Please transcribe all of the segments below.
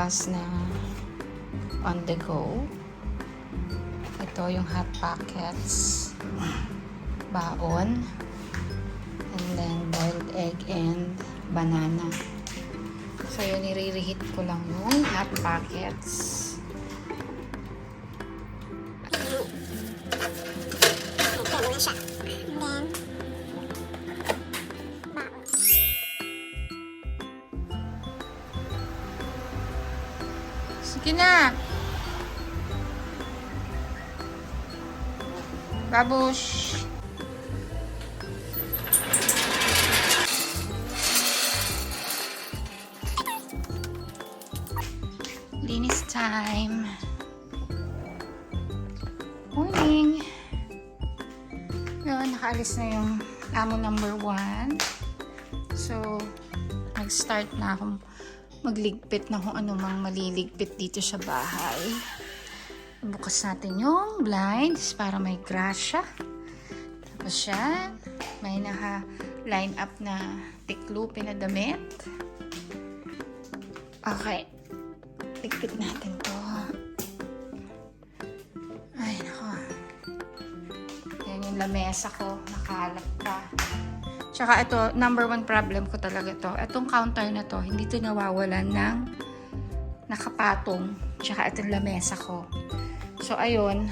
bukas na on the go. Ito yung hot pockets, baon, and then boiled egg and banana. So yun, nire-reheat ko lang yung hot pockets. Sige na. Babush. Linis time. Morning. Yun, nakaalis na yung amo number 1. So, nag-start na akong magligpit na kung anumang maliligpit dito sa bahay. Bukas natin yung blinds para may grasya. Tapos yan, may naka-line up na tiklupin na damit. Okay, ligpit natin to. Ay, nako. Yan yung lamesa ko, nakalap pa. Tsaka ito, number 1 problem ko talaga to. Itong counter na to, hindi to nawawalan ng nakapatong. Tsaka itong lamesa ko. So, ayun.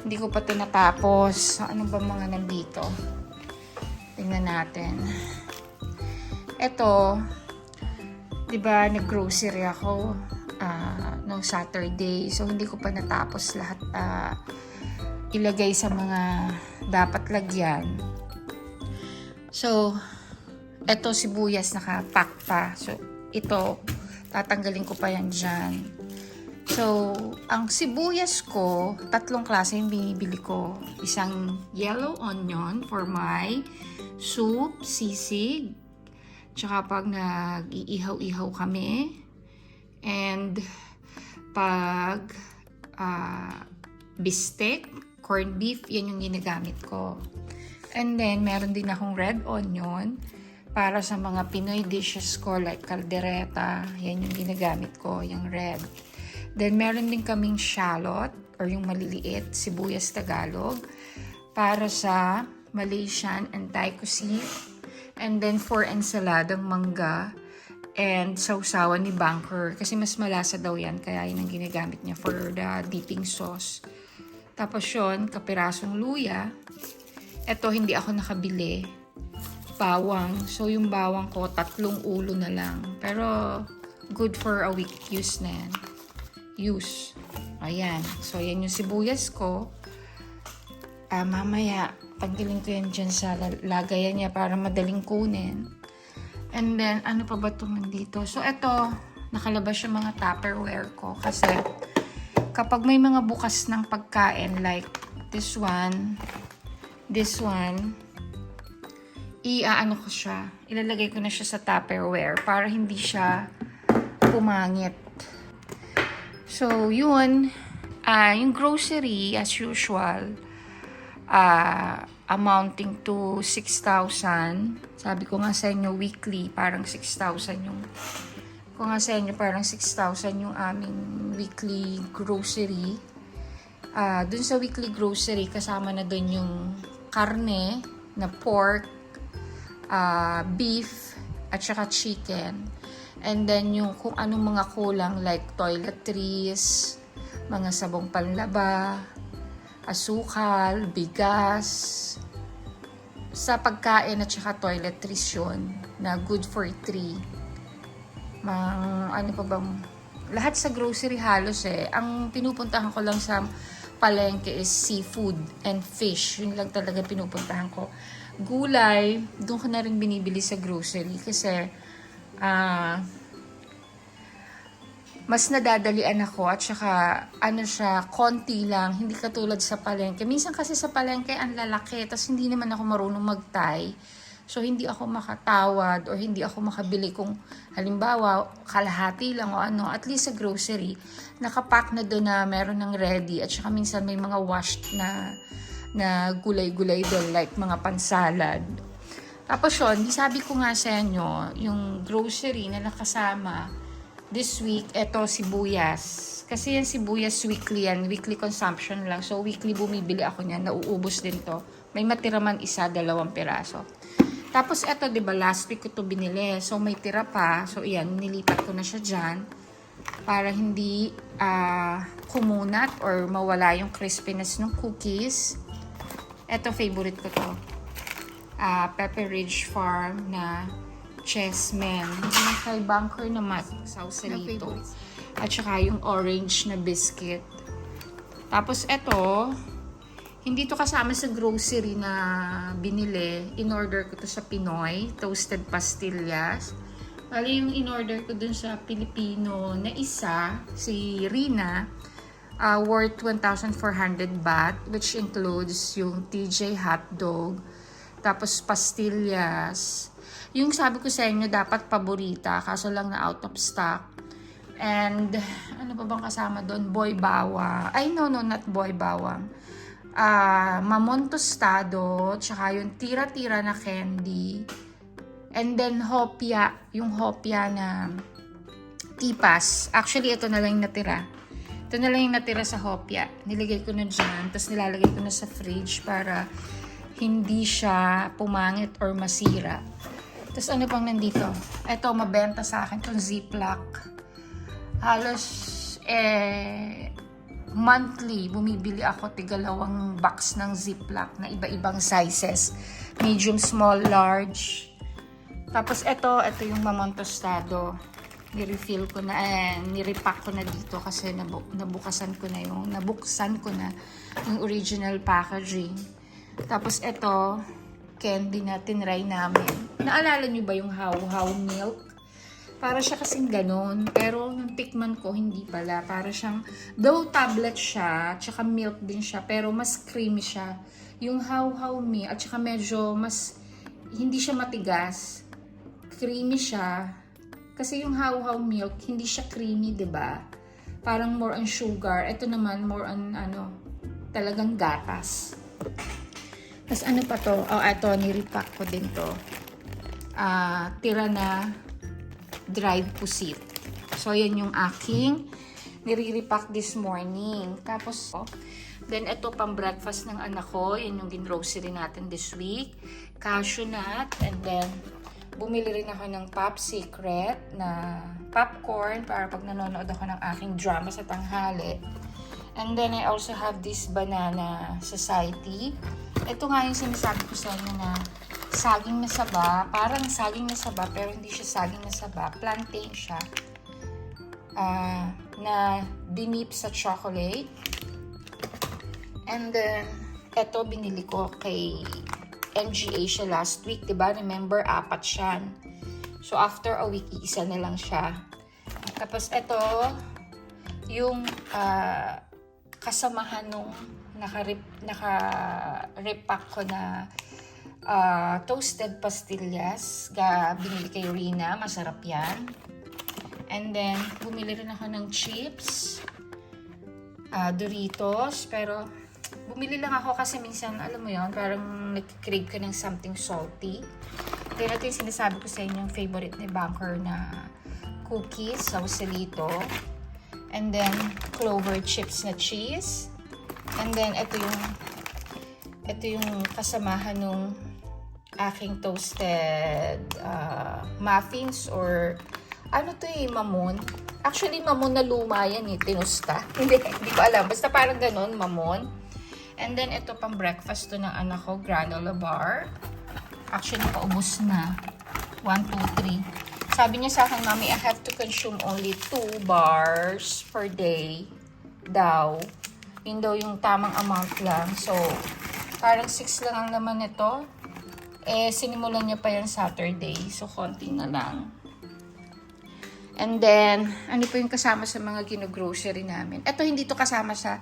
Hindi ko pa ito natapos. So, ano ba mga nandito? Tingnan natin. Ito, di ba, nag-grocery ako noong Saturday. So, hindi ko pa natapos lahat ilagay sa mga dapat lagyan. So, eto sibuyas naka-pack pa. So, ito, tatanggalin ko pa yan dyan. So, ang sibuyas ko, 3 klase yung binibili ko. Isang yellow onion for my soup, sisig. Tsaka pag nag-iihaw-ihaw kami. And pag bistek, corned beef, yan yung ginagamit ko. And then, meron din akong red onion para sa mga Pinoy dishes ko like caldereta. Yan yung ginagamit ko, yung red. Then, meron din kaming shallot or yung maliliit, sibuyas Tagalog para sa Malaysian and Thai cuisine. And then, for ensaladang mangga and sausawan ni Banker. Kasi mas malasa daw yan, kaya yun ang ginagamit niya for the dipping sauce. Tapos yun, kapirasong luya. Ito, hindi ako nakabili. Bawang. So, yung bawang ko, 3 ulo na lang. Pero, good for a week use na yan. Use. Ayan. So, yan yung sibuyas ko. Mamaya, tanggalin ko yan dyan sa lagayan niya para madaling kunin. And then, ano pa ba itong nandito? So, ito, nakalabas yung mga Tupperware ko. Kasi, kapag may mga bukas ng pagkain, like this one, iaano ko siya. Ilalagay ko na siya sa Tupperware para hindi siya pumangit. So, yun. Yung grocery, as usual, amounting to 6,000. Sabi ko nga sa inyo, weekly, parang 6,000 yung... Kung nga sa inyo, parang 6,000 yung aming weekly grocery. Dun sa weekly grocery, kasama na dun yung karne na pork, beef, at saka chicken. And then yung kung anong mga kulang like toiletries, mga sabong panlaba, asukal, bigas, sa pagkain at saka toiletries yun na good for 3. Ano pa bang, lahat sa grocery halos ang pinupuntahan ko lang sa palengke is seafood and fish. Yun lang talaga pinupuntahan ko. Gulay, doon ko na rin binibili sa grocery kasi mas nadadalian ako at saka ano siya, konti lang, hindi katulad sa palengke. Minsan kasi sa palengke ang lalaki, tas hindi naman ako marunong mag-tie. So hindi ako makatawad or hindi ako makabili kung halimbawa kalahati lang o ano. At least sa grocery, nakapack na doon na meron ng ready at saka minsan may mga washed na gulay-gulay doon like mga pansalad. Tapos yun, sabi ko nga sa inyo, yung grocery na nakasama this week, eto sibuyas. Kasi yan sibuyas weekly yan. Weekly consumption lang. So, weekly bumibili ako niyan. Nauubos din to. May matira man isa, 2 piraso. Tapos, eto, diba, last week ko to binili. So, may tira pa. So, yan, nilipat ko na siya dyan. Para hindi kumunat or mawala yung crispiness ng cookies. Eto, favorite ko to. Pepper Ridge Farm na Chessmen. Yung kay Bunker naman, Sausalito. At saka yung orange na biscuit. Tapos eto, hindi to kasama sa grocery na binili. In-order ko to sa Pinoy, toasted pastillas. Bali yung in-order ko dun sa Pilipino na isa, si Rina, worth 1,400 baht, which includes yung TJ hotdog, tapos pastillas. Yung sabi ko sa inyo, dapat paborita, kaso lang na out of stock. And, ano pa bang kasama doon? Boy bawang. Ay, no, not boy bawang. Mamon tostado, tsaka yung tira-tira na candy. And then, hopya. Yung hopya na tipas. Actually, ito na lang yung natira. Ito na lang yung natira sa hopya. Niligay ko na dyan, tapos nilalagay ko na sa fridge para hindi siya pumangit or masira. Tapos ano pang nandito? Ito, mabenta sa akin itong Ziploc. Halos, monthly, bumibili ako tig-2 box ng Ziploc na iba-ibang sizes. Medium, small, large. Tapos ito yung mamon tostado. Ni-refill ko na, ni-repack ko na dito kasi nabuksan ko na yung original packaging. Tapos ito, candy na tinry namin. Naalala nyo ba yung how milk? Para siya kasing ganun. Pero yung tikman ko, hindi pala. Para siyang, though tablet siya, tsaka milk din siya, pero mas creamy siya. Yung how milk, at tsaka medyo mas, hindi siya matigas. Creamy siya. Kasi yung how milk, hindi siya creamy, 'di ba? Parang more on sugar. Ito naman, more on, talagang gatas. Tapos ano pa to? Ito, nirepack ko din to. Tira na dried pusit. So, yan yung aking nire-repack this morning. Tapos, then ito pang breakfast ng anak ko. Yan yung grocery natin this week. Cashew nut. And then, bumili rin ako ng Pop Secret na popcorn para pag nanonood ako ng aking drama sa tanghali. And then, I also have this Banana Society. Ito nga yung sinasabi ko sa inyo na saging na saba. Parang saging na saba, pero hindi siya saging na saba. Plantain siya. Na dinip sa chocolate. And then, ito binili ko kay NGA siya last week. Diba? Remember, 4 siya. So, after a week, isa na lang siya. Tapos, ito, yung kasamahan nung naka-repack ko na toasted pastillas. Binili kay Rina. Masarap yan. And then, bumili rin ako ng chips. Doritos. Pero, bumili lang ako kasi minsan, alam mo yun, parang nag-crave ka ng something salty. Then, ito yung sinasabi ko sa inyo, yung favorite ni Bunker na cookies, Sausalito. And then, clover chips na cheese. And then, ito yung kasamahan nung aking toasted muffins or ano to mamon. Actually, mamon na luma yan tinusta. Hindi ko alam. Basta parang ganun, mamon. And then, ito pang breakfast to ng anak ko, granola bar. Actually, paubos na. 1, 2, 3. Sabi niya sa akin, Mommy, I have to consume only 2 bars per day daw. Yun daw yung tamang amount lang. So, parang 6 lang ang naman ito. Sinimulan niya pa yan Saturday. So, konti na lang. And then, ano po yung kasama sa mga gino-grocery namin? Ito, hindi to kasama sa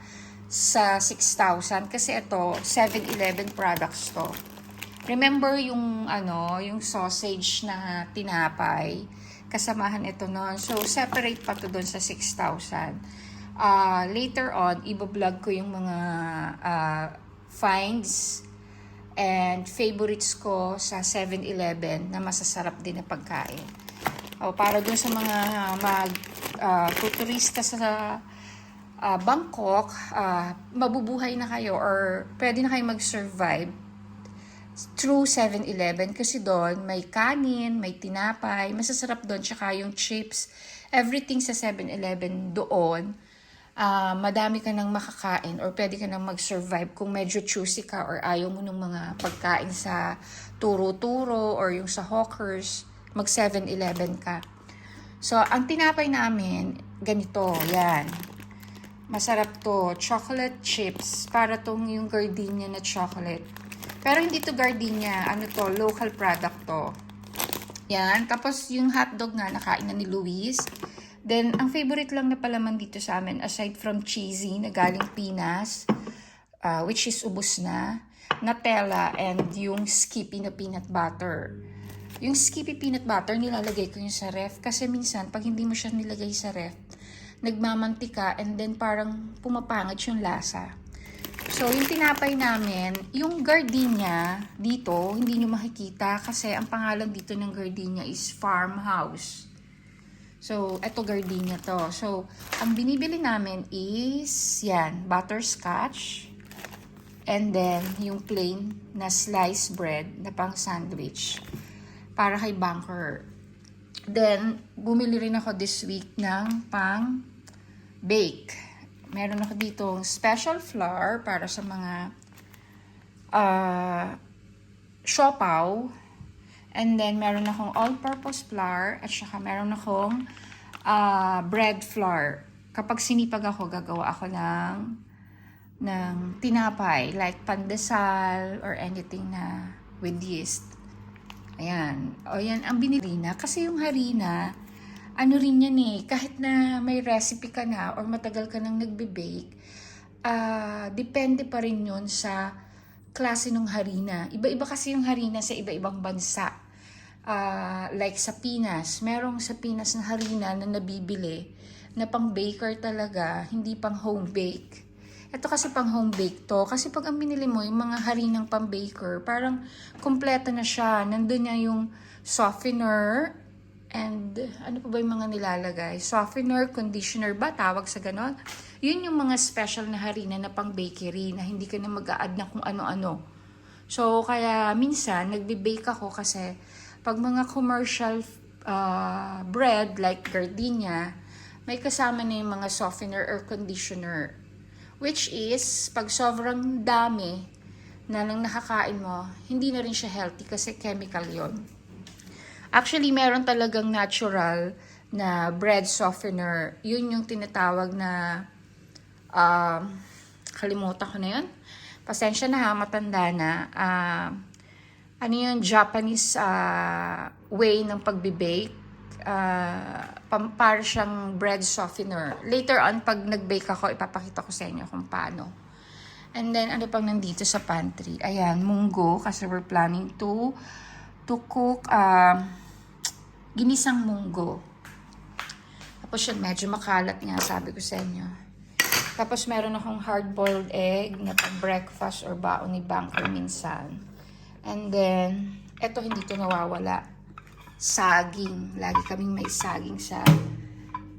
6,000 kasi ito, 7-Eleven products to. Remember yung yung sausage na tinapay, kasamahan ito noon. So separate pa to doon sa 6,000. Later on, ibo-vlog ko yung mga finds and favorites ko sa 7-Eleven na masasarap din na pagkain. O para dun sa mga tuturista sa Bangkok, mabubuhay na kayo or pwede na kayo mag-survive through 7-Eleven kasi doon may kanin, may tinapay, masasarap doon, tsaka yung chips, everything sa 7-Eleven doon. Madami ka nang makakain or pwede ka nang mag-survive kung medyo choosy ka or ayaw mo ng mga pagkain sa turo-turo or yung sa hawkers, mag 7-Eleven ka. So, ang tinapay namin, ganito, yan. Masarap to, chocolate chips, para tong yung gardenia na chocolate. Pero hindi to gardenia, ano to, local product to. Yan, tapos yung hotdog nga, nakain na ni Luis. Then, ang favorite lang na palaman dito sa amin, aside from cheesy na galing Pinas, which is ubos na, Nutella, and yung Skippy na peanut butter. Yung Skippy peanut butter, nilalagay ko yung sa ref. Kasi minsan, pag hindi mo siya nilagay sa ref, nagmamantika and then parang pumapangit yung lasa. So, yung tinapay namin, yung gardenia dito, hindi nyo makikita kasi ang pangalan dito ng gardenia is farmhouse. So, eto gardenia to. So, ang binibili namin is, yan, butterscotch. And then, yung plain na sliced bread na pang sandwich. Para kay Bunker. Then, bumili rin ako this week ng pang bake. Meron ako ditong special flour para sa mga siopaw. And then, meron akong all-purpose flour at saka meron akong bread flour. Kapag sinipag ako, gagawa ako ng tinapay, like pandesal or anything na with yeast. Ayan. O yan, ang binili na. Kasi yung harina, ano rin yan eh, kahit na may recipe ka na or matagal ka nang nagbe-bake, depende pa rin yun sa klase ng harina. Iba-iba kasi yung harina sa iba-ibang bansa. Like sa Pinas, merong sa Pinas na harina na nabibili na pang baker talaga, hindi pang home bake. Ito kasi pang home bake to. Kasi pag ang binili mo, yung mga harinang pang baker, parang kompleto na siya. Nandun niya yung softener, and ano pa ba yung mga nilalagay? Softener, conditioner ba? Tawag sa ganon. Yun yung mga special na harina na pang bakery, na hindi ka na mag-a-add na kung ano-ano. So, kaya minsan, nagbe-bake ako kasi pag mga commercial bread like gardenia, may kasama na yung mga softener or conditioner. Which is, pag sobrang dami na nang nakakain mo, hindi na rin siya healthy kasi chemical yon. Actually, meron talagang natural na bread softener. Yun yung tinatawag na, kalimutan ko na yun. Pasensya na ha, matanda na. Ano yun, Japanese way ng pagbe-bake. Para siyang bread softener. Later on, pag nag-bake ako, ipapakita ko sa inyo kung paano. And then, ano pang nandito sa pantry? Ayan, munggo, kasi we're planning to cook ginisang munggo. Tapos yun, medyo makalat nga, sabi ko sa inyo. Tapos meron akong hard-boiled egg na pag-breakfast or baon ni Bunker minsan. And then, eto hindi to nawawala. Saging. Lagi kaming may saging sa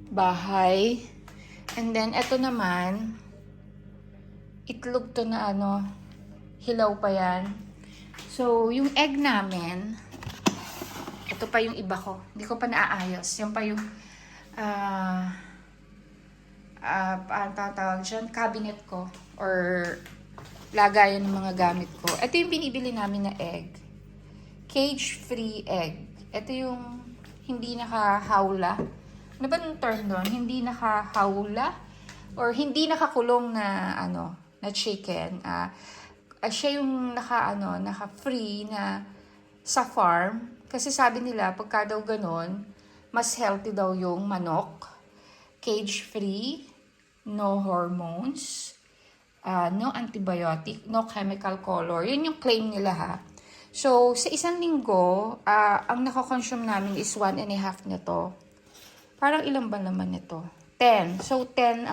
bahay. And then, eto naman, itlog to na hilaw pa yan. So, yung egg namin, ito pa yung iba ko. Hindi ko pa naaayos. Yan pa yung, ang tawag dyan, cabinet ko. Or, lagayan ng mga gamit ko. Ito yung binibili namin na egg. Cage-free egg. Ito yung hindi nakahawla. Ano ba yung term doon? Hindi nakahawla or hindi nakakulong na na chicken. Siya yung naka-free na sa farm. Kasi sabi nila, pagka daw ganon, mas healthy daw yung manok. Cage-free, no hormones, no antibiotic, no chemical color. Yun yung claim nila ha. So, sa isang linggo, ang nakakonsume namin is 1.5 na to. Parang ilan ba naman ito? 10. So, 10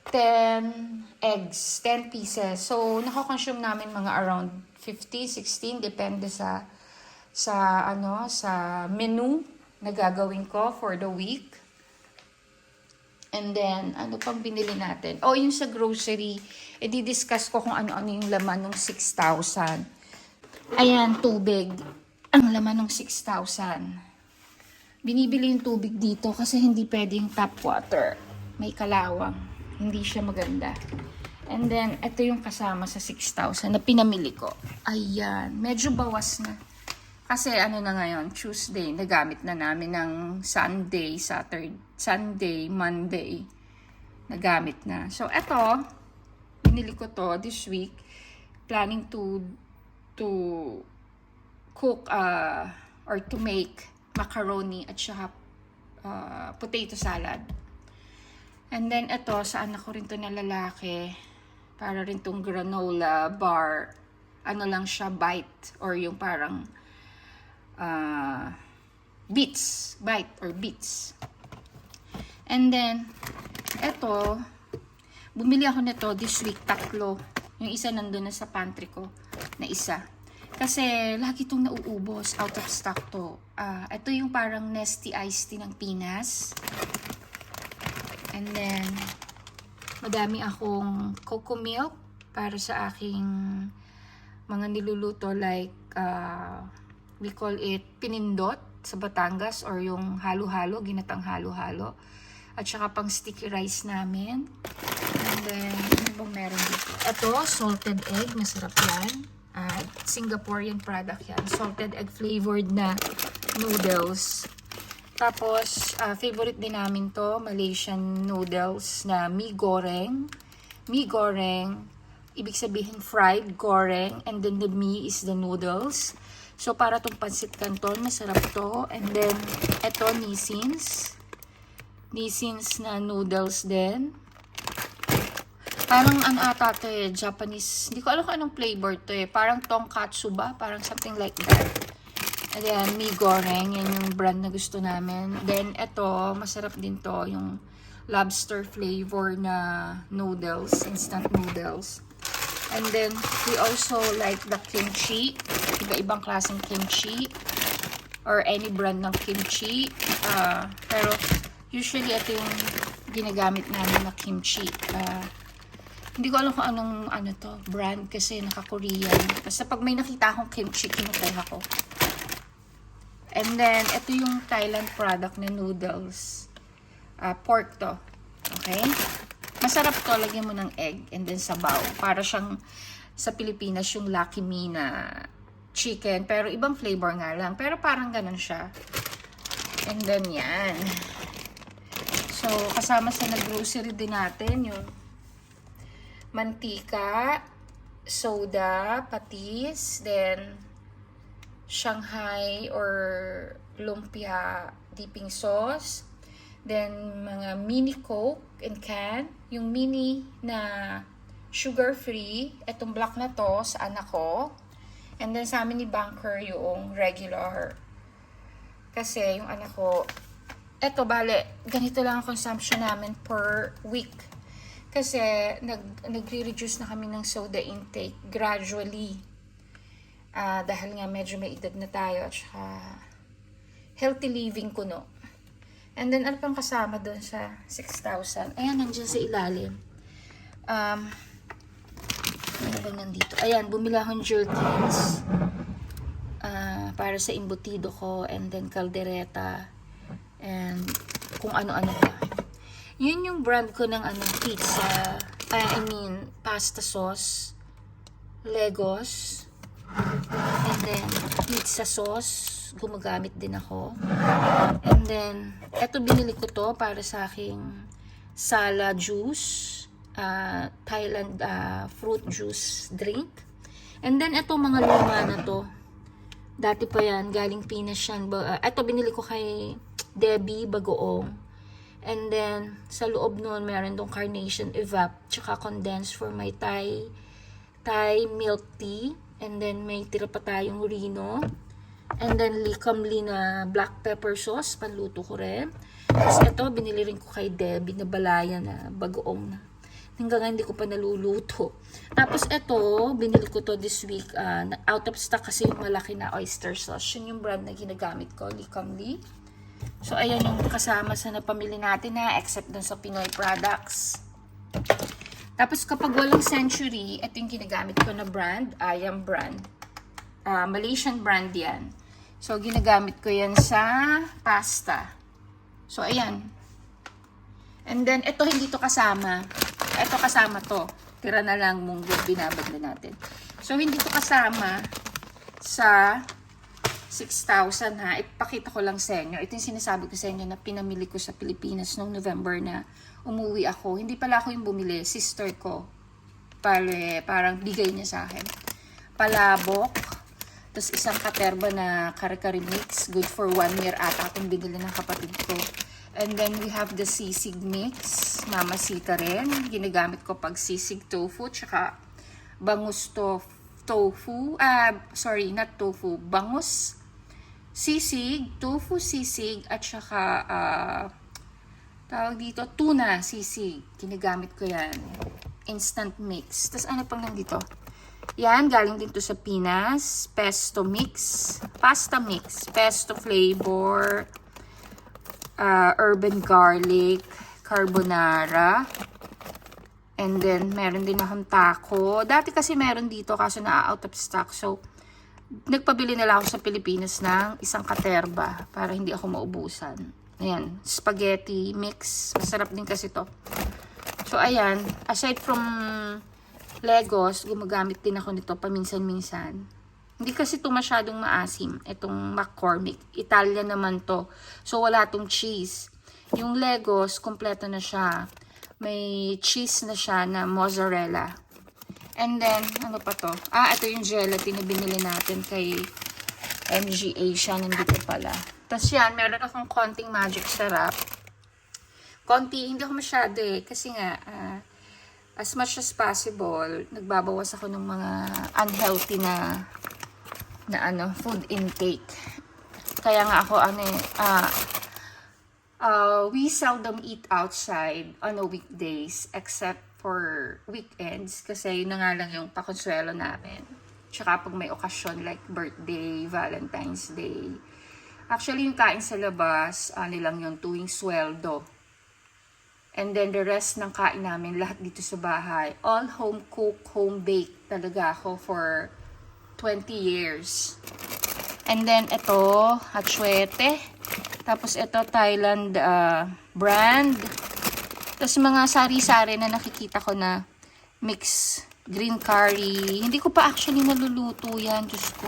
10 eggs, 10 pieces. So, nakakonsume namin mga around 50, 16, depende sa sa menu na gagawin ko for the week. And then, ano pang binili natin? Oh, yung sa grocery, di-discuss ko kung ano-ano yung laman ng 6,000. Ayan, tubig. Ang laman ng 6,000. Binibili yung tubig dito kasi hindi pwedeng tap water. May kalawang. Hindi siya maganda. And then, ito yung kasama sa 6,000 na pinamili ko. Ayan, medyo bawas na. Kasi ano na ngayon, Tuesday, nagamit na namin ng Sunday, Monday. Nagamit na. So, eto, binili ko to this week. Planning to cook or to make macaroni at saka potato salad. And then, eto, sa anak ko rin to na lalaki. Para rin tong granola bar. Ano lang siya, bite. Or yung parang bite or beets. And then, eto, bumili ako nito this week, 3. Yung isa nandun na sa pantry ko, na isa. Kasi, lagi itong nauubos, out of stock to. Ito yung parang Nestea iced tea ng Pinas. And then, madami akong cocoa milk para sa aking mga niluluto like, we call it pinindot sa Batangas or yung halo-halo, ginatang halo-halo. At saka pang sticky rice namin. And then, ano bang meron dito? Ito, salted egg. Masarap yan. Singaporean product yan. Salted egg flavored na noodles. Tapos, favorite din namin to, Malaysian noodles na mee goreng. Mee goreng, ibig sabihin fried goreng. And then the mee is the noodles. So, para itong pansit canton, masarap to. And then, eto, Nissin's. Nissin's na noodles din. Parang ano ata ito eh, Japanese. Hindi ko alam kung anong flavor to eh. Parang tonkatsu ba? Parang something like that. And then, mee goreng. Yan yung brand na gusto namin. Then, eto, masarap din to. Yung lobster flavor na noodles. Instant noodles. And then, we also like the kimchi. Iba-ibang klaseng kimchi. Or any brand ng kimchi. Pero, usually, ito yung ginagamit namin na kimchi. Hindi ko alam kung anong brand kasi naka-Korean. Basta pag may nakita akong kimchi, kinutay ako. And then, ito yung Thailand product na noodles. Pork to. Okay? Masarap to, lagyan mo ng egg and then sabaw. Para siyang sa Pilipinas yung Lucky Me na chicken. Pero ibang flavor nga lang. Pero parang ganun siya. And then yan. So, kasama sa nag-grocery din natin yung mantika, soda, patis, then Shanghai or lumpia dipping sauce. Then, mga mini Coke in can. Yung mini na sugar-free. Itong black na to sa anak ko. And then, sa amin ni Banker yung regular. Kasi, yung anak ko, eto, bale, ganito lang ang consumption namin per week. Kasi, nagre-reduce na kami ng soda intake gradually. Dahil nga medyo may edad na tayo at saka healthy living kuno. And then, ano pang kasama doon sa 6,000? Ayan, nandiyan sa ilalim. Ano ba nandito? Ayan, bumila akong gelatin para sa imbutido ko. And then, caldereta. And kung ano-ano pa. Yun yung brand ko ng pizza. Pasta sauce. Legos. And then, pizza sauce. Gumagamit din ako. And then, eto binili ko to para sa aking sala juice. Thailand fruit juice drink. And then, eto mga luma na to. Dati pa yan. Galing Pinas yan. Eto binili ko kay Debbie Bagoong. And then, sa loob nun, meron tong Carnation Evap. Tsaka condensed for my Thai milk tea. And then, may tira pa tayong Rino. And then, likamli na black pepper sauce. Panluto ko rin. Tapos, ito, binili rin ko kay Debbie na balaya na bagoong na. Hanggang ngayon, hindi ko pa naluluto. Tapos ito, binili ko to this week. Out of stock kasi yung malaki na oyster sauce. Yun yung brand na ginagamit ko, Likamli. So, ayan yung kasama sa napamili natin na, except dun sa Pinoy products. Tapos kapag walang Century, ito yung ginagamit ko na brand, Ayam brand. Malaysian brand yan. So, ginagamit ko yan sa pasta. So, ayan. And then, ito hindi to kasama. Ito kasama to. Tira na lang munggo, binabad na natin. So, hindi to kasama sa 6,000 ha. Ipakita ko lang sa inyo. Ito yung sinasabi ko sa inyo na pinamili ko sa Pilipinas noong November na umuwi ako. Hindi pala ako yung bumili. Sister ko. Parang bigay niya sa akin. Palabok. Tapos isang katerba na kare-kare mix. Good for 1 year ata itong binili ng kapatid ko. And then we have the sisig mix. Mamasita rin. Ginagamit ko pag sisig tofu. Tsaka bangus tofu. Sorry, not tofu. Bangus sisig. Tofu sisig. At tsaka tawag dito, tuna sisig. Ginagamit ko yan. Instant mix. Tapos ano pang nandito? Yan, galing din to sa Pinas. Pesto mix. Pasta mix. Pesto flavor. Urban garlic, carbonara, and then meron din akong taco. Dati kasi meron dito kaso na out of stock. So, nagpabili na lang ako sa Pilipinas ng isang katerba para hindi ako maubusan. Ayan, spaghetti mix. Masarap din kasi to. So, ayan. Aside from Legos, gumagamit din ako nito paminsan-minsan. Hindi kasi ito masyadong maasim. Itong McCormick. Italian naman to. So, wala tong cheese. Yung Legos, kompleto na siya. May cheese na siya na mozzarella. And then, ano pa to? Ito yung gelatin na binili natin kay MGA siya. Nandito pala. Tapos yan, meron akong konting magic syrup. Konti, hindi ako masyado eh. Kasi nga, as much as possible, nagbabawas ako ng mga unhealthy na food intake. Kaya nga ako, we seldom eat outside on the weekdays except for weekends kasi yun na nga lang yung pakonsuelo namin. Tsaka pag may okasyon like birthday, Valentine's Day. Actually, yung kain sa labas, lang yung tuwing sweldo. And then the rest ng kain namin, lahat dito sa bahay. All home cook, home bake talaga ako for 20 years. And then, ito, atsuete. Tapos, ito, Thailand brand. Tapos, mga sari-sari na nakikita ko na mix green curry. Hindi ko pa actually naluluto yan, Diyos ko.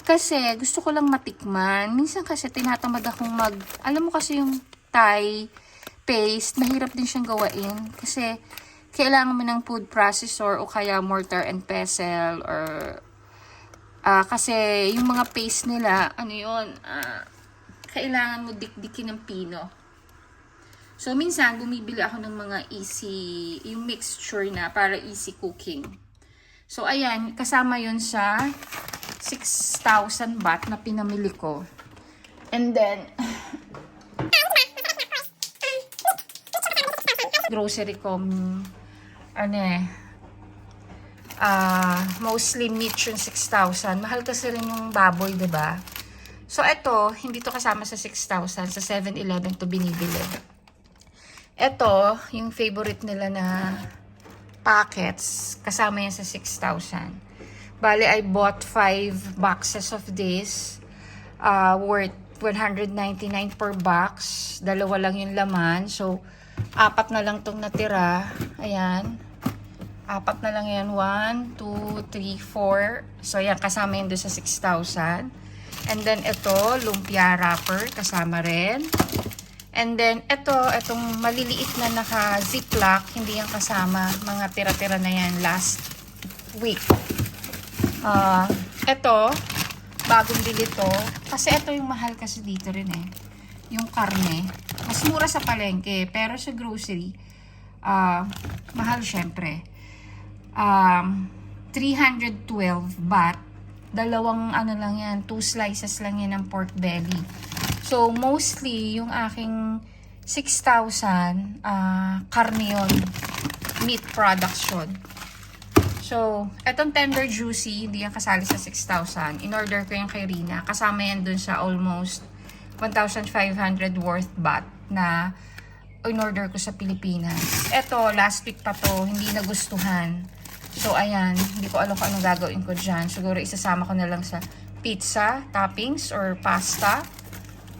Kasi, gusto ko lang matikman. Minsan kasi, tinatamad akong alam mo kasi yung Thai paste, mahirap din siyang gawain. Kasi, kailangan mo ng food processor o kaya mortar and pestle or kasi yung mga paste nila, kailangan mo dikdikin ng pino. So, minsan, bumibili ako ng mga easy, yung mixture na para easy cooking. So, ayan, kasama yun sa 6,000 baht na pinamili ko. And then, grocery ko, mostly meat yung 6,000. Mahal kasi rin yung baboy, diba? So, ito, hindi to kasama sa 6,000. Sa 7-Eleven to binibili. Ito, yung favorite nila na packets, kasama yan sa 6,000. Bale, I bought 5 boxes of this. Worth 199 per box. Dalawa lang yung laman. So, 4 na lang tong natira. Ayan. 4 na lang yan. 1, 2, 3, 4. So, yan. Kasama yun doon sa 6,000. And then, ito, lumpia wrapper. Kasama rin. And then, itong maliliit na naka-ziplock. Hindi yan kasama. Mga tira-tira na yan last week. Ito, bagong bili to. Kasi ito yung mahal kasi dito rin eh. Yung karne. Mas mura sa palengke. Pero sa grocery, mahal syempre. 312 baht. Dalawang lang yan, 2 slices lang yan ng pork belly. So, mostly, yung aking 6,000, karne yun. meat products yun. So, etong tender juicy, hindi yan kasali sa 6,000. In-order ko yung kay Rina. Kasama yan dun sa almost 1,500 worth baht na in-order ko sa Pilipinas. Eto, last week pa to, hindi nagustuhan. So, ayan, hindi ko alam kung anong gagawin ko dyan. Siguro isasama ko na lang sa pizza, toppings, or pasta.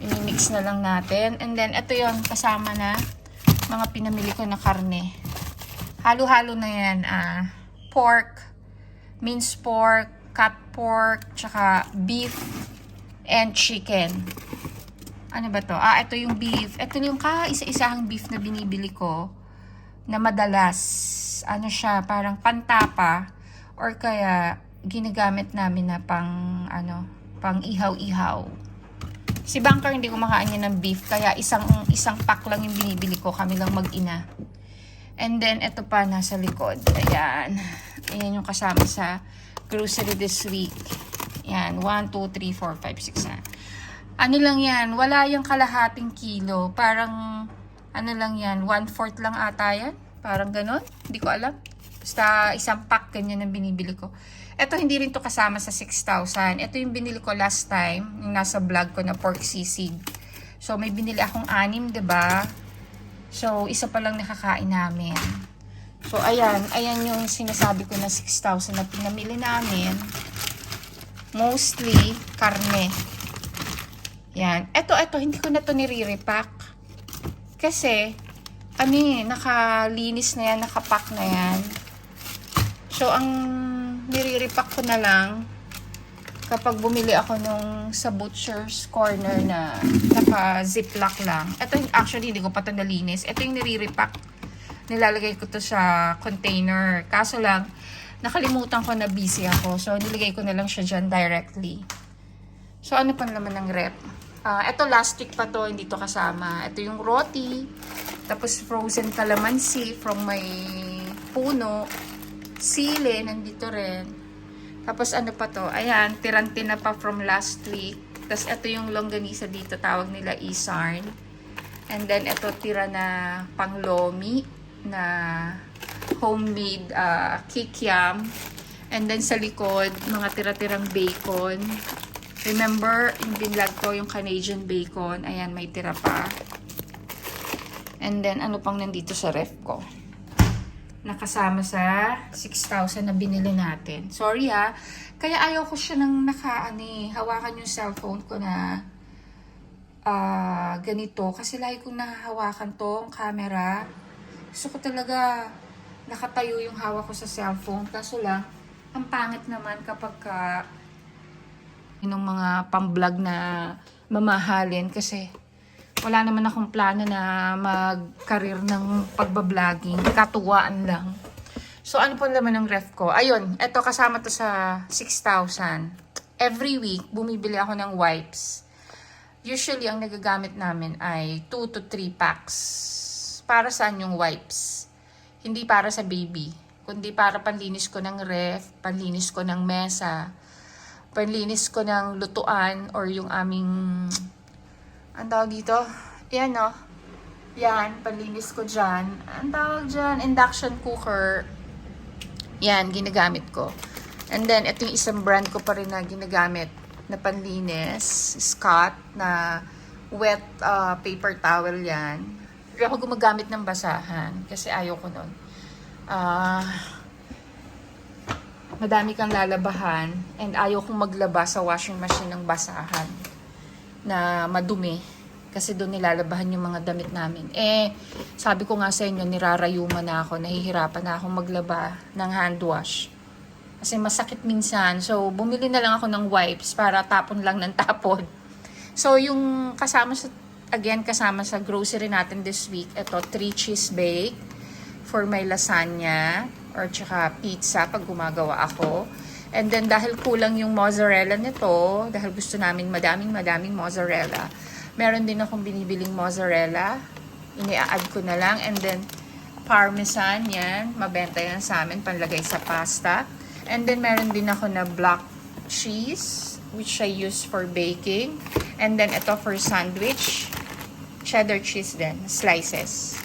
I-mix na lang natin. And then, ito yon kasama na mga pinamili ko na karne. Halo-halo na yan, pork, minced pork, cut pork, tsaka beef, and chicken. Ano ba to? Ito yung beef. Ito yung kaisa-isahang beef na binibili ko na madalas. Ano siya, parang pantapa or kaya ginagamit namin na pang ihaw-ihaw. Si Bunker hindi kumakain niya ng beef kaya isang pack lang yung binibili ko. Kami lang mag-ina. And then, ito pa, nasa likod. Ayan. Ayan yung kasama sa grocery this week. Ayan, 1, 2, 3, 4, 5, 6, 7. Ano lang yan? Wala yung kalahating kilo. Parang, ano lang yan? 1/4 lang ata yan. Parang ganon. Hindi ko alam. Basta isang pack ganyan ang binibili ko. Ito, hindi rin to kasama sa 6,000. Ito yung binili ko last time. Yung nasa vlog ko na pork sisig. So, may binili akong 6, diba? So, isa pa lang nakakain namin. So, ayan yung sinasabi ko na 6,000 na pinamili namin. Mostly, karne. Yan. Ito, hindi ko na to nire-repack. Kasi, nakalinis na yan, nakapack na yan. So, ang nire-repack ko na lang, kapag bumili ako nung sa butcher's corner na naka-ziplock lang. Ito actually hindi ko pa ito nalinis. Ito yung nire-repack. Nilalagay ko to sa container. Kaso lang, nakalimutan ko na busy ako. So, nilagay ko na lang siya dyan directly. So, ano pa naman ng rep? Ito last week pa to, hindi to kasama. Ito yung roti. Tapos frozen calamansi from my puno. Sili, nandito rin. Tapos ano pa to? Ayan, tirante na pa from last week. Tapos ito yung longganisa dito, tawag nila isarn. And then ito tira na panglomi na homemade kikiam. And then sa likod, mga tira-tirang bacon. Remember, yung binlog ko yung Canadian bacon. Ayan, may tira pa. And then ano pang nandito sa ref ko? Nakasama sa 6,000 na binili natin. Sorry kaya ayaw ko siya nang hawakan yung cellphone ko na ganito. Kasi lagi kong nahahawakan tong camera. Gusto ko talaga nakatayo yung hawak ko sa cellphone. Kaso lang, ang pangit naman kapag yung mga pang-vlog na mamahalin. Kasi wala naman akong plano na mag-career ng pagbabloging. Katuwaan lang. So, ano po naman ng ref ko? Ayun, eto kasama to sa 6,000. Every week, bumibili ako ng wipes. Usually, ang nagagamit namin ay 2 to 3 packs. Para saan yung wipes? Hindi para sa baby. Kundi para panlinis ko ng ref, panlinis ko ng mesa, panlinis ko ng lutuan or yung aming... Ang tawag dito? Yan, no? Yan, panlinis ko dyan. Ang tawag dyan, induction cooker. Yan, ginagamit ko. And then, ito yung isang brand ko pa rin na ginagamit na panlinis. Scott, na wet paper towel yan. Pero ako gumagamit ng basahan kasi ayaw ko nun. Madami kang lalabahan and ayaw kong maglaba sa washing machine ng basahan na madumi kasi doon nilalabahan yung mga damit namin. Sabi ko nga sa inyo, nirarayuman na ako, nahihirapan na akong maglaba ng hand wash. Kasi masakit minsan. So, bumili na lang ako ng wipes para tapon lang ng tapon. So, yung kasama sa grocery natin this week, ito, 3 cheese bake for my lasagna or tsaka pizza pag gumagawa ako. And then, dahil kulang yung mozzarella nito, dahil gusto namin madaming mozzarella, meron din akong binibiling mozzarella. Ini-add ko na lang. And then, parmesan, yan. Mabenta yan sa amin, panlagay sa pasta. And then, meron din ako na block cheese, which I use for baking. And then, ito for sandwich. Cheddar cheese din, slices.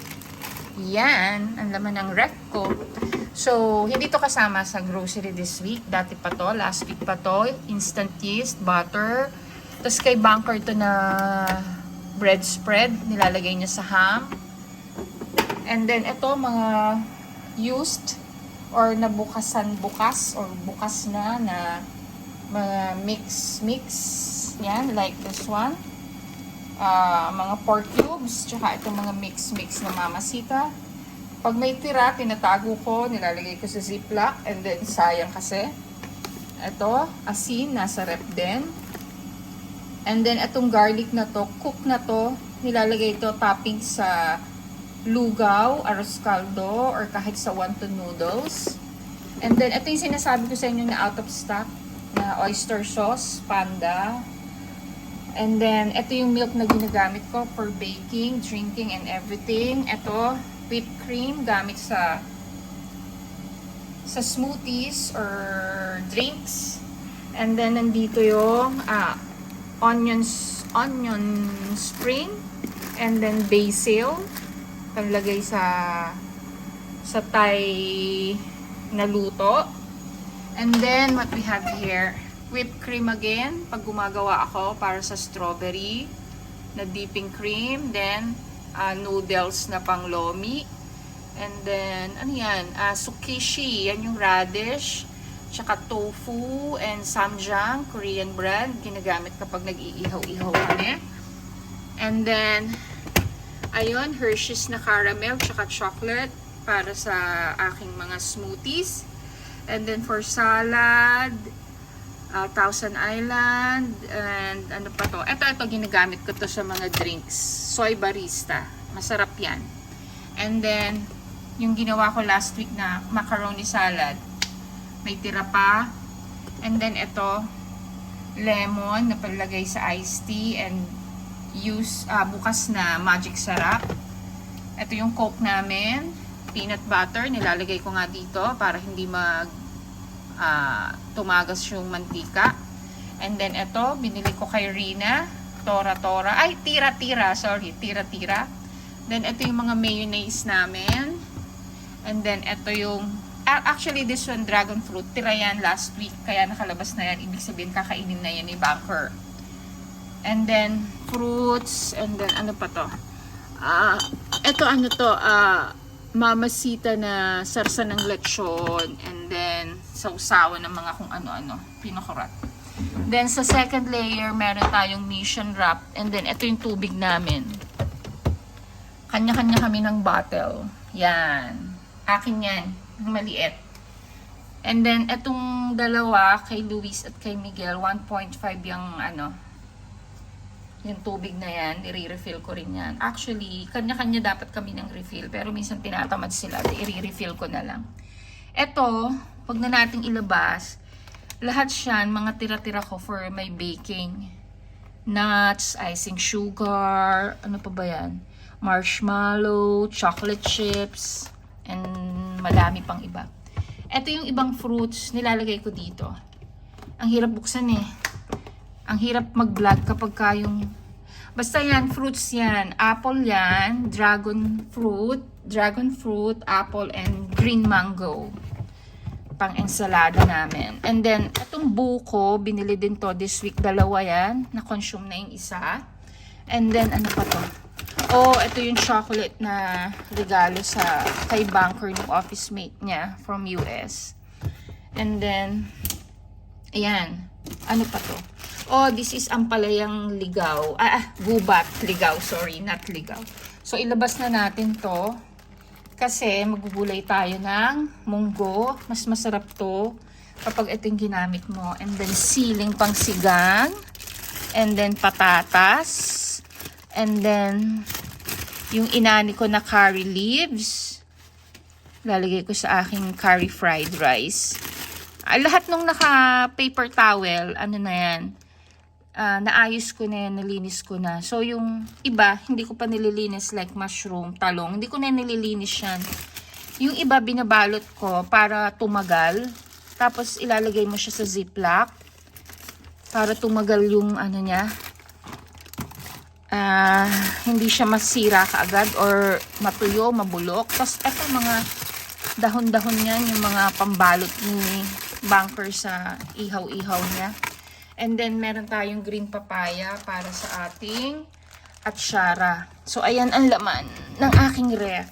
Yan, ang laman ng ref ko. So, hindi to kasama sa grocery this week. Dati pa to, last week pa to. Instant yeast, butter. Tapos kay Bunker to na bread spread. Nilalagay niya sa ham. And then, ito, mga used or nabukasan bukas or bukas na mga mix. Yan, like this one. Mga pork cubes. Tsaka itong mga mix na mamasita. Pag may tira, tinatago ko, nilalagay ko sa ziplock, and then sayang kasi. Ito, asin, nasa rep din. And then, itong garlic na to, cook na to, nilalagay ito topping sa lugaw, arroz caldo, or kahit sa wonton noodles. And then, ito yung sinasabi ko sa inyo na out of stock, na oyster sauce, panda. And then, ito yung milk na ginagamit ko for baking, drinking, and everything. Ito, whipped cream gamit sa smoothies or drinks. And then nandito yung onion spring, and then basil panlagay sa Thai na luto. And then what we have here, whipped cream again pag gumagawa ako para sa strawberry na dipping cream. Then noodles na pang lomi. And then, ano yan? Sukishi. Yan yung radish. Tsaka tofu and samjang, Korean brand. Ginagamit kapag nag-iihaw-ihaw kami. And then, ayun, Hershey's na caramel tsaka chocolate para sa aking mga smoothies. And then, for salad, Thousand Island, and ano pa to? Ito, ginagamit ko to sa mga drinks. Soy barista. Masarap yan. And then, yung ginawa ko last week na macaroni salad. May tira pa. And then, ito, lemon na palagay sa iced tea and bukas na magic sarap. Ito yung Coke namin. Peanut butter. Nilalagay ko nga dito para hindi tumagas yung mantika. And then ito, binili ko kay Rina, Tora. Ay, tira-tira. Sorry, tira-tira. Then ito yung mga mayonnaise namin. And then ito yung, actually this one, dragon fruit. Tira yan last week, kaya nakalabas na yan. Ibig sabihin, kakainin na yan ni Bunker. And then, fruits. And then, ano pa to? Ito, ano to? Mamasita na sarsa ng lechon. And then, sausawan ng mga kung ano-ano. Pinokurat. Then, sa second layer, meron tayong mission wrap. And then, ito yung tubig namin. Kanya-kanya kami ng bottle. Yan. Akin yan. Maliit. And then, itong dalawa, kay Luis at kay Miguel, 1.5 yung tubig na yan. I-refill ko rin yan. Actually, kanya-kanya dapat kami ng refill. Pero minsan tinatamad sila. I-refill ko na lang. Ito, pag na nating ilabas, lahat yan, mga tira-tira ko for my baking. Nuts, icing sugar, ano pa ba yan? Marshmallow, chocolate chips, and madami pang iba. Ito yung ibang fruits, nilalagay ko dito. Ang hirap buksan eh. Ang hirap mag-vlog kapag kayong... Basta yan, fruits yan. Apple yan, dragon fruit, apple, and green mango. Pang ensalada namin. And then, itong buko, binili din to this week. Dalawa yan. Na-consume na yung isa. And then, ano pa to? Oh, ito yung chocolate na regalo sa kay Bunker ng office mate niya from US. And then, ayan. Ano pa to? Oh, this is ampalayang ligaw. Gubat. Ligaw, sorry. Not ligaw. So, ilabas na natin to. Kasi, magugulay tayo ng munggo. Mas masarap to kapag ito yung ginamit mo. And then, siling pang sigang. And then, patatas. And then, yung inani ko na curry leaves. Lalagay ko sa aking curry fried rice. Lahat nung naka-paper towel, ano na yan, naayos ko na yan, nalinis ko na. So, yung iba, hindi ko pa nililinis like mushroom, talong. Hindi ko na nililinis yan. Yung iba, binabalot ko para tumagal. Tapos, ilalagay mo siya sa ziplock para tumagal yung ano niya. hindi siya masira kaagad or matuyo, mabulok. Tapos eto mga dahon-dahon yan, yung mga pambalot ni Bunker sa ihaw-ihaw niya. And then meron tayong green papaya para sa ating atsara. So ayan ang laman ng aking ref.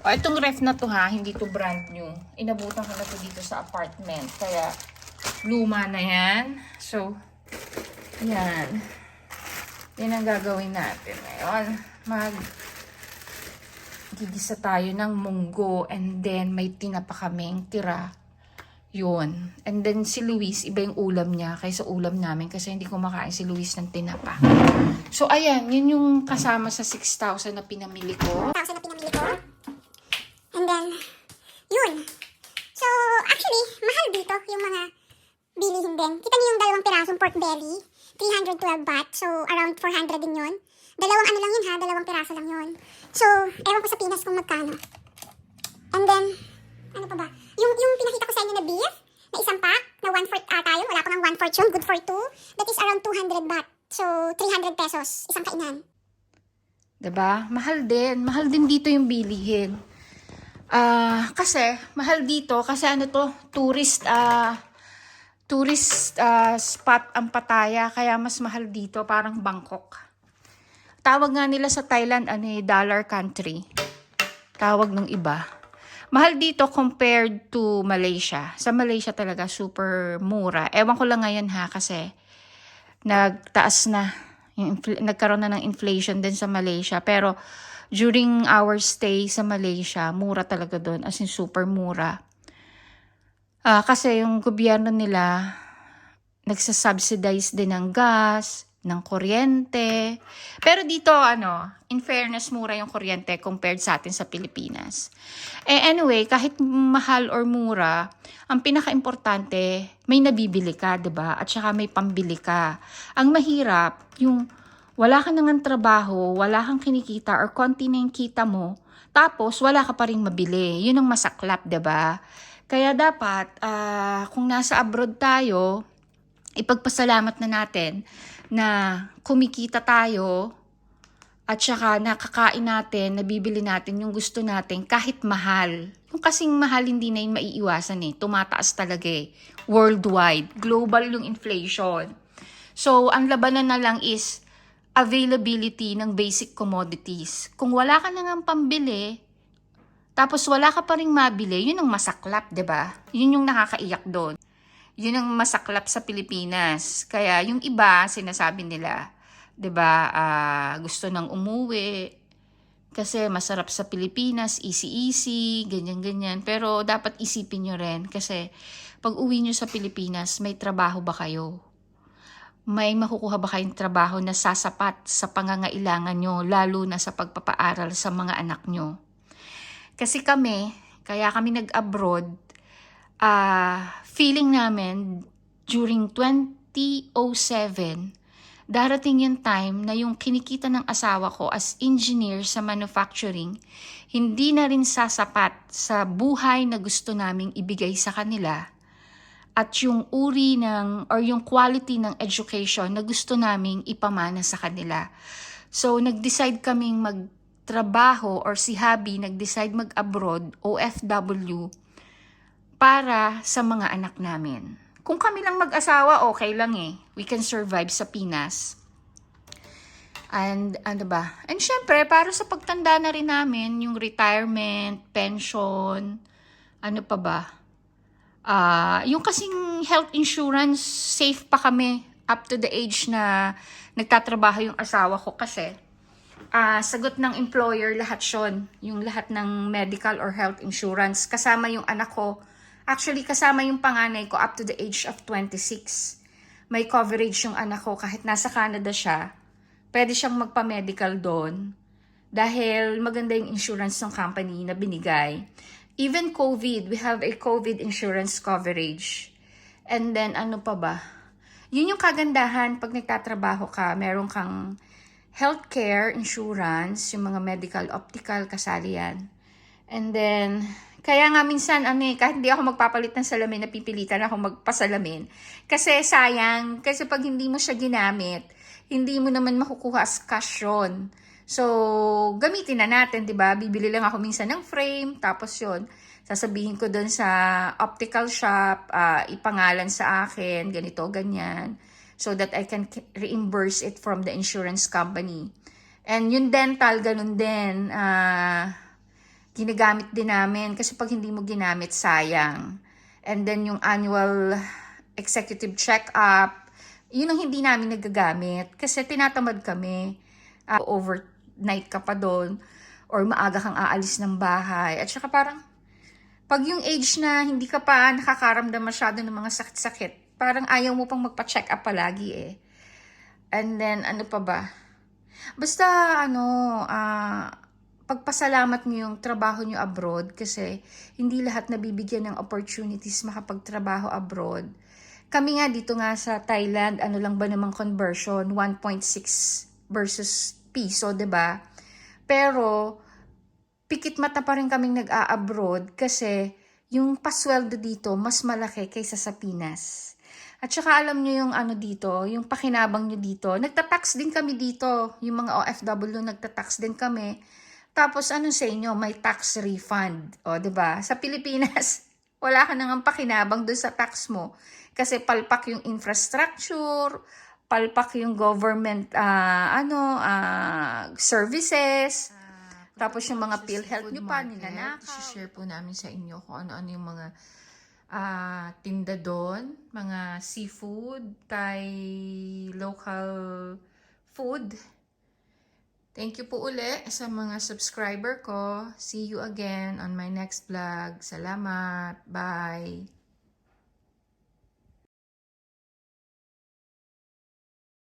O, itong ref na to ha, hindi to brand new. Inabutan ko na to dito sa apartment. Kaya luma na yan. So, yan. Yan ang gagawin natin ngayon. Gigisa tayo ng munggo and then may tinapa kaming tira. Yun. And then si Luis, iba yung ulam niya kaysa ulam namin kasi hindi kumakain si Luis ng tinapa. So, ayan. Yun yung kasama sa 6,000 na pinamili ko. And then, yun. So, actually, mahal dito yung mga bilihin din. Kita niyo yung dalawang pirasong pork belly. 312 baht. So, around 400 din yun. Dalawang ano lang yun ha, dalawang piraso lang yun. So, ewan ko sa Pinas kung magkano. And then, ano pa ba? Yung pinakita ko sa inyo na beef, na isang pack, na 1/4 ata yun. Wala ko ng 1/4 yun, good for 2. That is around 200 baht. So, 300 pesos, isang kainan. Diba? Mahal din. Mahal din dito yung bilihin. Kasi, mahal dito, kasi ano to, tourist spot ang Pattaya, kaya mas mahal dito, parang Bangkok. Tawag nga nila sa Thailand, dollar country. Tawag ng iba. Mahal dito compared to Malaysia. Sa Malaysia talaga, super mura. Ewan ko lang ngayon ha, kasi nagtaas na, nagkaroon na ng inflation din sa Malaysia. Pero, during our stay sa Malaysia, mura talaga doon, as in super mura. Kasi yung gobyerno nila, nagsasubsidize din ng gas, ng kuryente. Pero dito, in fairness, mura yung kuryente compared sa atin sa Pilipinas. Anyway, kahit mahal or mura, ang pinaka-importante, may nabibili ka, diba? At saka may pambili ka. Ang mahirap, yung wala ka nang trabaho, wala kang kinikita or konti na yung kita mo, tapos wala ka pa rin mabili. Yun ang masaklap, diba? Kaya dapat, kung nasa abroad tayo, ipagpasalamat na natin na kumikita tayo at saka nakakain natin, nabibili natin yung gusto natin kahit mahal. Yung kasing mahal, hindi na yun maiiwasan eh. Tumataas talaga eh. Worldwide. Global yung inflation. So, ang labanan na lang is availability ng basic commodities. Kung wala ka nang pambili, tapos wala ka pa ring mabili, yun ang masaklap, 'di ba? Yun yung nakakaiyak doon. Yun ang masaklap sa Pilipinas. Kaya yung iba, sinasabi nila, 'di ba, gusto nang umuwi kasi masarap sa Pilipinas, easy-easy, ganyan-ganyan. Pero dapat isipin nyo rin kasi pag uwi nyo sa Pilipinas, may trabaho ba kayo? May makukuha ba kayong trabaho na sasapat sa pangangailangan nyo, lalo na sa pagpapaaral sa mga anak nyo? Kasi kaya kami nag-abroad, feeling namin during 2007, darating yung time na yung kinikita ng asawa ko as engineer sa manufacturing, hindi na rin sasapat sa buhay na gusto naming ibigay sa kanila. At yung uri or yung quality ng education na gusto naming ipamana sa kanila. So, nag-decide kaming magtrabaho or si Habi nag-decide mag-abroad, OFW, para sa mga anak namin. Kung kami lang mag-asawa, okay lang eh. We can survive sa Pinas. And ano ba? And syempre, para sa pagtanda na rin namin, yung retirement, pension, ano pa ba? Yung kasing health insurance, safe pa kami up to the age na nagtatrabaho yung asawa ko kasi sagot ng employer lahat yun. Yung lahat ng medical or health insurance. Kasama yung anak ko. Actually, kasama yung panganay ko up to the age of 26. May coverage yung anak ko kahit nasa Canada siya. Pwede siyang magpa-medical doon. Dahil maganda yung insurance ng company na binigay. Even COVID, we have a COVID insurance coverage. And then, ano pa ba? Yun yung kagandahan pag nagtatrabaho ka, meron kang healthcare insurance, yung mga medical, optical, kasali yan. And then, kaya nga minsan, kahit hindi ako magpapalit ng salamin, napipilitan ako magpasalamin. Kasi sayang, kasi pag hindi mo siya ginamit, hindi mo naman makukuha as cash yun. So, gamitin na natin, di ba? Bibili lang ako minsan ng frame, tapos yun, sasabihin ko doon sa optical shop, ipangalan sa akin, ganito, ganyan, so that I can reimburse it from the insurance company. And yung dental, ganun din, ginagamit din namin kasi pag hindi mo ginamit, sayang. And then yung annual executive check-up, yun ang hindi namin nagagamit kasi tinatamad kami. Overnight ka pa doon or maaga kang aalis ng bahay. At saka parang pag yung age na hindi ka pa nakakaramdam masyado ng mga sakit-sakit, parang ayaw mo pang magpa-check up palagi eh. And then ano pa ba? Basta pagpasalamat mo yung trabaho nyo abroad kasi hindi lahat nabibigyan ng opportunities makapagtrabaho abroad. Kami nga dito nga sa Thailand, ano lang ba namang conversion? 1.6 versus piso, 'di ba? Pero pikit mata pa rin kaming nag-a-abroad kasi yung pasweldo dito mas malaki kaysa sa Pinas. At saka alam nyo yung ano dito, yung pakinabang nyo dito, nagtatax din kami dito. Yung mga OFW nagtatax din kami. Tapos ano sa inyo, may tax refund. O, 'di ba? Sa Pilipinas, wala ka nang pakinabang doon sa tax mo. Kasi palpak yung infrastructure, palpak yung government services. Tapos yung mga PhilHealth nyo pa, ninanakaw. Share po namin sa inyo kung ano-ano yung mga tinda doon. Mga seafood, Thai local food. Thank you po uli sa mga subscriber ko. See you again on my next vlog. Salamat. Bye.